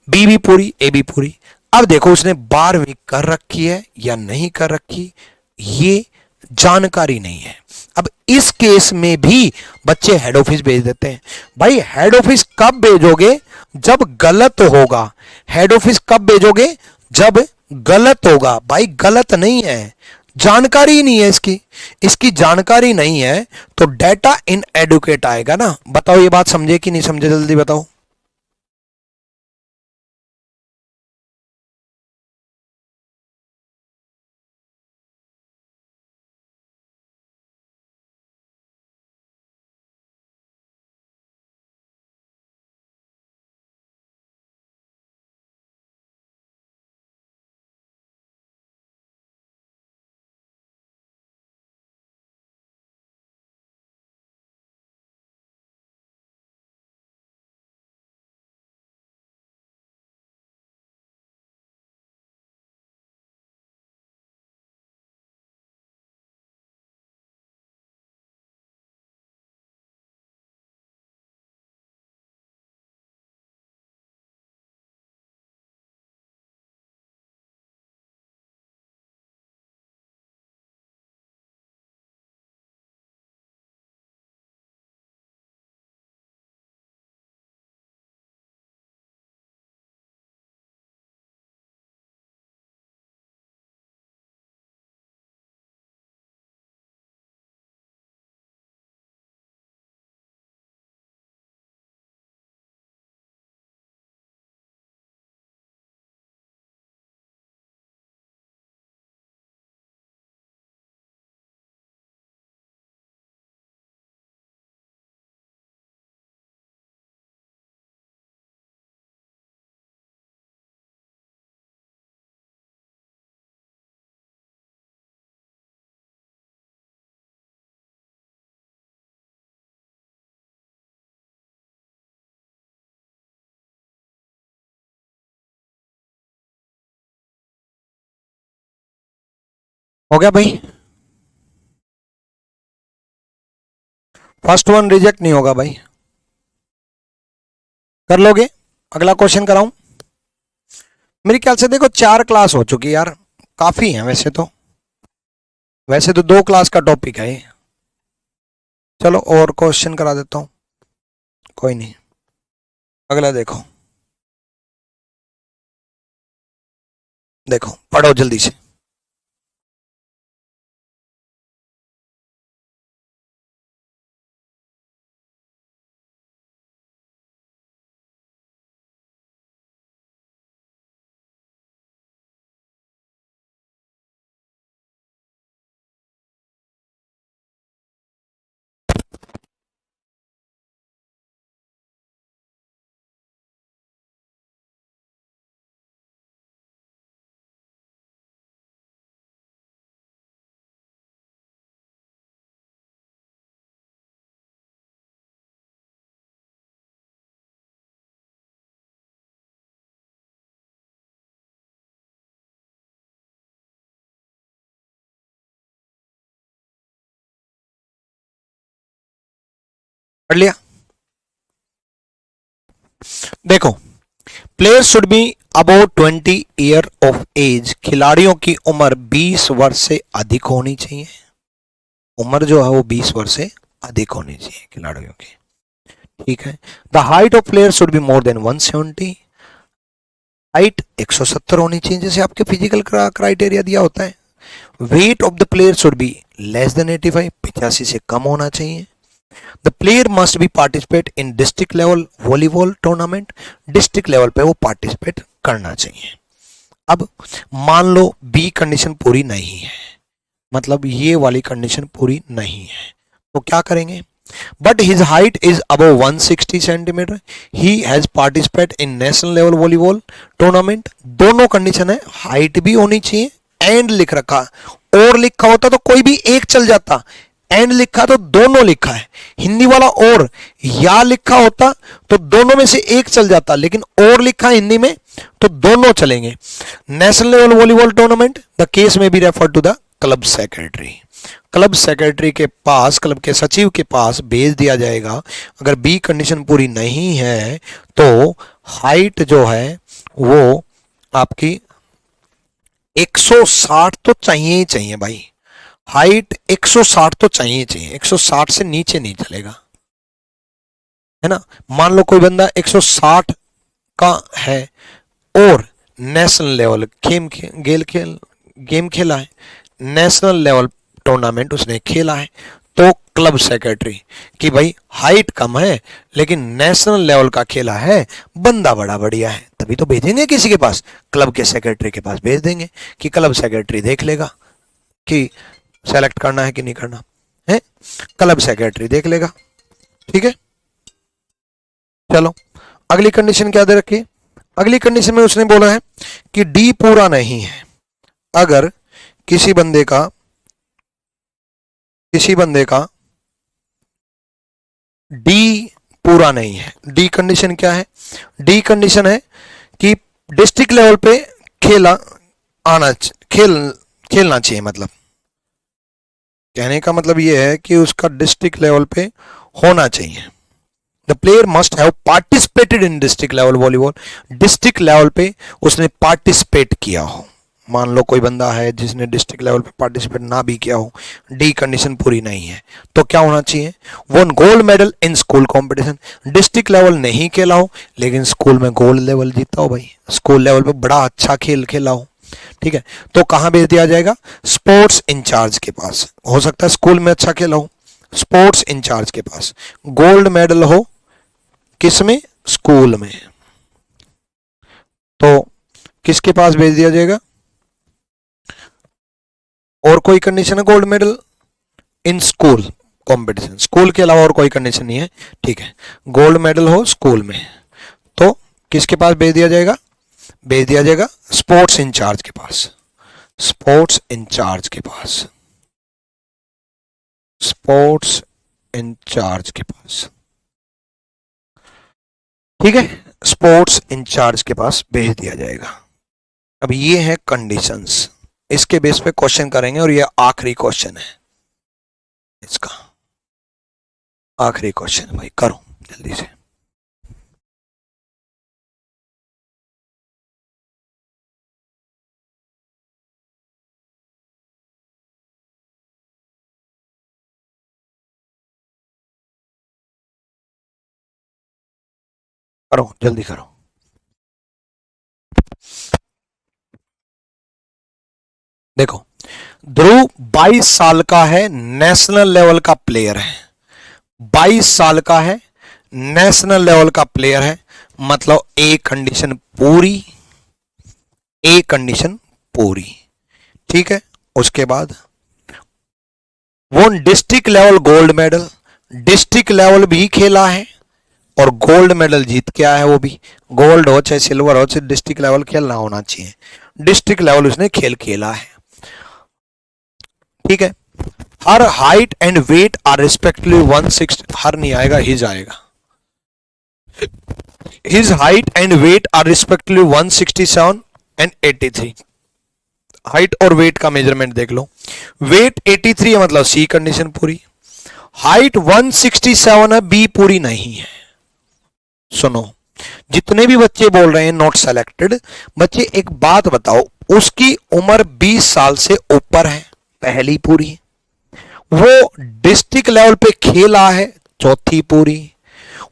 बी भी पूरी, ए भी पूरी। अब देखो उसने 12वीं कर रखी है या नहीं कर रखी, ये जानकारी नहीं है। अब इस केस में भी बच्चे हेड ऑफिस भेज देते हैं। भाई हेड ऑफिस कब भेजोगे, जब गलत होगा। हेड ऑफिस कब भेजोगे, जब गलत होगा। भाई गलत नहीं है, जानकारी नहीं है इसकी, इसकी जानकारी नहीं है, तो डेटा इन एडुकेट आएगा ना। बताओ ये बात समझे कि नहीं समझे, जल्दी बताओ। हो गया भाई। फर्स्ट वन रिजेक्ट नहीं होगा भाई, कर लोगे। अगला क्वेश्चन कराऊं। मेरे ख्याल से देखो 4 क्लास हो चुकी यार, काफी है वैसे तो 2 क्लास का टॉपिक है ये। चलो और क्वेश्चन करा देता हूं, कोई नहीं। अगला देखो, देखो पढ़ो जल्दी से। पढ़ लिया। देखो, player should be about 20 year of age, खिलाड़ियों की उम्र 20 वर्ष से अधिक होनी चाहिए। उम्र जो है वो 20 वर्ष से अधिक होनी चाहिए खिलाड़ियों की, ठीक है। The height of player should be more than 170, height 170 होनी चाहिए जैसे आपके फिजिकल क्राइटेरिया दिया होता है। Weight of the player should be less than 85, 85 से कम होना चाहिए। The player must be participate in district level volleyball tournament, district level पे वो पार्टिसिपेट करना चाहिए। अब मान लो बी कंडीशन पूरी नहीं है, मतलब ये वाली कंडीशन पूरी नहीं है, तो क्या करेंगे। But his height is above 160 centimetre, he has participate in national level volleyball tournament. दोनों कंडीशन है, हाइट भी होनी चाहिए एंड लिख रखा, और लिखा होता तो कोई भी एक चल जाता, एंड लिखा तो दोनों लिखा है। हिंदी वाला और या लिखा होता तो दोनों में से एक चल जाता, लेकिन और लिखा है हिंदी में तो दोनों चलेंगे। National level volleyball tournament, the case में be refer to the club secretary, club secretary के पास, क्लब के सचिव के पास भेज दिया जाएगा। अगर बी कंडीशन पूरी नहीं है तो हाइट जो है वो आपकी 160 तो चाहिए ही चाहिए भाई, हाइट 160 तो चाहिए चाहिए, 160 से नीचे नहीं चलेगा, है ना। मान लो कोई बंदा 160 का है और नेशनल लेवल गेम खेला है, नेशनल लेवल टूर्नामेंट उसने खेला है, तो क्लब सेक्रेटरी कि भाई हाइट कम है लेकिन नेशनल लेवल का खेला है, बंदा बड़ा बढ़िया है, तभी तो भेजेंगे किसी के पास, क्लब के सेक्रेटरी के पास भेज देंगे कि क्लब सेक्रेटरी देख लेगा कि सेलेक्ट करना है कि नहीं करना है, क्लब सेक्रेटरी देख लेगा, ठीक है। चलो अगली कंडीशन क्या दे रखी है। अगली कंडीशन में उसने बोला है कि डी पूरा नहीं है, अगर किसी बंदे का डी पूरा नहीं है। डी कंडीशन क्या है, डी कंडीशन है कि डिस्ट्रिक्ट लेवल पे खेलना चाहिए, मतलब कहने का मतलब यह है कि उसका डिस्ट्रिक्ट लेवल पे होना चाहिए। The player must have participated in district level volleyball, district level पे उसने पार्टिसिपेट किया हो। मान लो कोई बंदा है जिसने डिस्ट्रिक्ट लेवल पे पार्टिसिपेट ना भी किया हो, डी कंडीशन पूरी नहीं है, तो क्या होना चाहिए, one gold medal in school competition, district level नहीं खेला हो लेकिन स्कूल में गोल्ड लेवल जीता हो भाई, स्कूल लेवल पे बड़ा अच्छा खेल खेला हो, ठीक है, तो कहां भेज दिया जाएगा, स्पोर्ट्स इंचार्ज के पास। हो सकता है स्कूल में अच्छा खेला हो, स्पोर्ट्स इंचार्ज के पास। गोल्ड मेडल हो किसमें, स्कूल में, तो किसके पास भेज दिया जाएगा। और कोई कंडीशन है gold medal in school competition, school के अलावा और कोई कंडीशन नहीं है, ठीक है। गोल्ड मेडल हो स्कूल में तो किसके पास भेज दिया जाएगा, भेज दिया जाएगा स्पोर्ट्स इंचार्ज के पास, स्पोर्ट्स इंचार्ज के पास, स्पोर्ट्स इंचार्ज के पास, ठीक है, स्पोर्ट्स इंचार्ज के पास भेज दिया जाएगा। अब ये है कंडीशंस, इसके बेस पे क्वेश्चन करेंगे और ये आखिरी क्वेश्चन है इसका। आखिरी क्वेश्चन भाई, करो जल्दी से। करो जल्दी करो। देखो, ध्रुव 22 साल का है, नेशनल लेवल का प्लेयर है। 22 साल का है, नेशनल लेवल का प्लेयर है, मतलब ए कंडीशन पूरी, ए कंडीशन पूरी। ठीक है, उसके बाद वो district level gold medal, district level भी खेला है और गोल्ड मेडल जीत के आया है। वो भी गोल्ड हो चाहे सिल्वर हो, चाहे डिस्ट्रिक्ट लेवल खेलना होना चाहिए। डिस्ट्रिक्ट लेवल उसने खेला है। ठीक है, her height and weight are respectively 160, her नहीं आएगा, हिज आएगा। His height and weight are respectively 167 and 83। Height और वेट का मेजरमेंट देख लो। वेट 83 है मतलब सी कंडीशन पूरी। हाइट 167 है, बी पूरी नहीं है। सुनो, जितने भी बच्चे बोल रहे हैं नॉट सेलेक्टेड, बच्चे एक बात बताओ, उसकी उम्र 20 साल से ऊपर है, पहली पूरी। वो डिस्ट्रिक्ट लेवल पे खेला है, चौथी पूरी।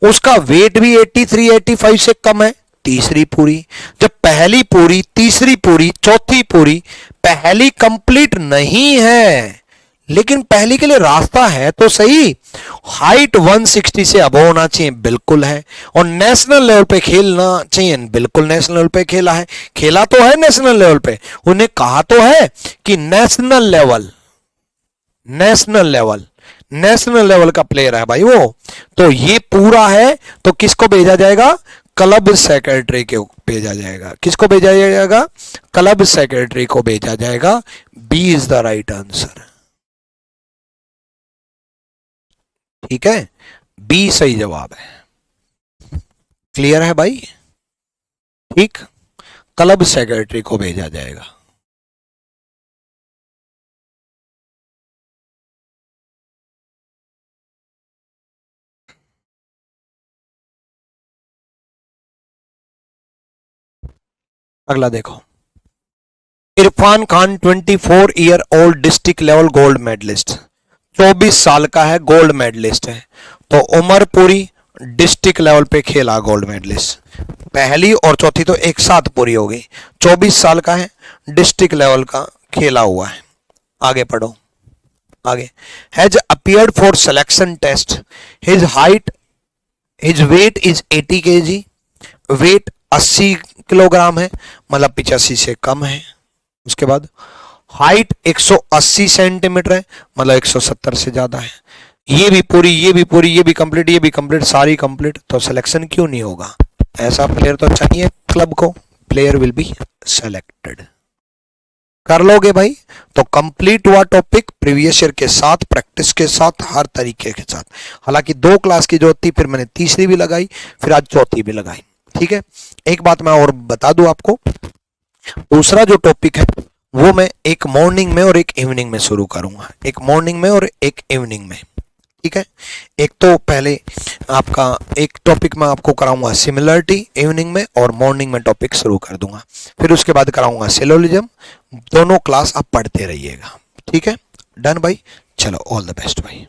उसका वेट भी 83 85 से कम है, तीसरी पूरी। जब पहली पूरी, तीसरी पूरी, चौथी पूरी, पहली कंप्लीट नहीं है, लेकिन पहली के लिए रास्ता है तो सही। हाइट 160 से अबव होना चाहिए, बिल्कुल है। और नेशनल लेवल पे खेलना चाहिए, बिल्कुल नेशनल लेवल पे खेला है। खेला तो है नेशनल लेवल पे, उन्हें कहा तो है कि national level, national level, national level का प्लेयर है भाई वो। तो ये पूरा है, तो किसको भेजा जाएगा? क्लब सेक्रेटरी को भेजा जाएगा। किसको भेजा जाएगा? क्लब सेक्रेटरी को भेजा जाएगा। B is the right answer. ठीक है, बी सही जवाब है। क्लियर है भाई? ठीक, क्लब सेक्रेटरी को भेजा जाएगा। अगला देखो, Irfan Khan 24 year old district level gold medalist, 24 साल का है, गोल्ड मेडलिस्ट है। तो उम्र पूरी, डिस्ट्रिक्ट लेवल पे खेला गोल्ड मेडलिस्ट, पहली और चौथी तो एक साथ पूरी हो गई। 24 साल का है, डिस्ट्रिक्ट लेवल का खेला हुआ है। आगे पढ़ो, आगे। Has appeared for selection test, his height, his weight is 80 kg, weight 80 kilogram है, मतलब 85 से कम है। उसके बाद हाइट 180 सेंटीमीटर है, मतलब 170 से ज्यादा है। ये भी पूरी, ये भी पूरी, ये भी कंप्लीट, ये भी कंप्लीट, सारी कंप्लीट, तो सिलेक्शन क्यों नहीं होगा? ऐसा प्लेयर तो चाहिए क्लब को, प्लेयर विल बी सेलेक्टेड। कर लोगे भाई? तो कंप्लीट हुआ टॉपिक, प्रीवियस ईयर के साथ, प्रैक्टिस के साथ, हर तरीके के साथ। हालांकि 2 क्लास की जो थी, फिर मैंने तीसरी भी लगाई, फिर आज चौथी भी लगाई। ठीक है, एक बात मैं और बता दूं आपको, दूसरा जो टॉपिक है वो मैं एक मॉर्निंग में और एक इवनिंग में शुरू करूंगा, एक मॉर्निंग में और एक इवनिंग में। ठीक है, एक तो पहले आपका एक टॉपिक मैं आपको कराऊंगा सिमिलरिटी इवनिंग में, और मॉर्निंग में टॉपिक शुरू कर दूंगा। फिर उसके बाद कराऊंगा सिलोजिज्म। दोनों क्लास आप पढ़ते रहिएगा। ठीक है, डन भाई? चलो, ऑल द बेस्ट भाई।